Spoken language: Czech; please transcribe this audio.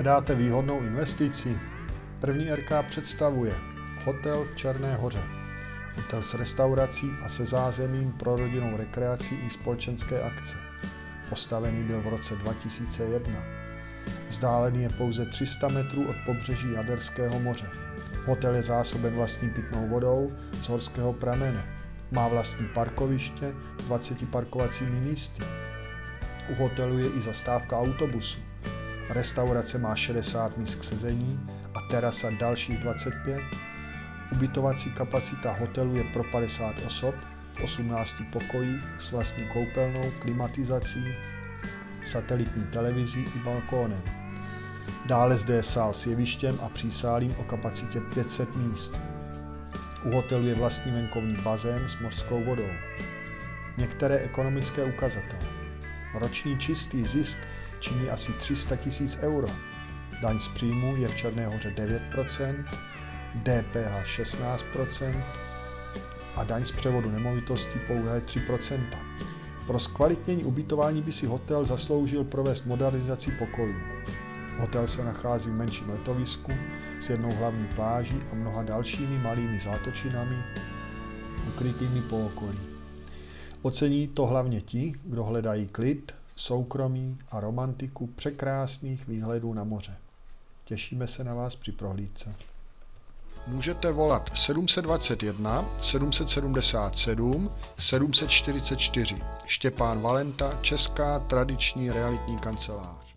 Hledáte výhodnou investici? První RK představuje hotel v Černé Hoře. Hotel s restaurací a se zázemím pro rodinnou rekreaci i společenské akce. Postavený byl v roce 2001. Vzdálený je pouze 300 metrů od pobřeží Jaderského moře. Hotel je zásoben vlastní pitnou vodou z horského pramene. Má vlastní parkoviště s 20 parkovacími místy. U hotelu je i zastávka autobusu. Restaurace má 60 míst k sezení a terasa dalších 25. Ubytovací kapacita hotelu je pro 50 osob v 18 pokojích s vlastní koupelnou, klimatizací, satelitní televizí i balkónem. Dále zde je sál s jevištěm a přísálím o kapacitě 500 míst. U hotelu je vlastní venkovní bazén s mořskou vodou. Některé ekonomické ukazatele. Roční čistý zisk činí asi 300 000 euro. Daň z příjmu je v Černé Hoře 9%, DPH 16% a daň z převodu nemovitostí pouhé 3%. Pro zkvalitnění ubytování by si hotel zasloužil provést modernizaci pokojů. Hotel se nachází v menším letovisku s jednou hlavní pláží a mnoha dalšími malými zátočinami ukrytými po okolí. Ocení to hlavně ti, kdo hledají klid, soukromí a romantiku překrásných výhledů na moře. Těšíme se na vás při prohlídce. Můžete volat 721 777 744. Štěpán Valenta, Česká tradiční realitní kancelář.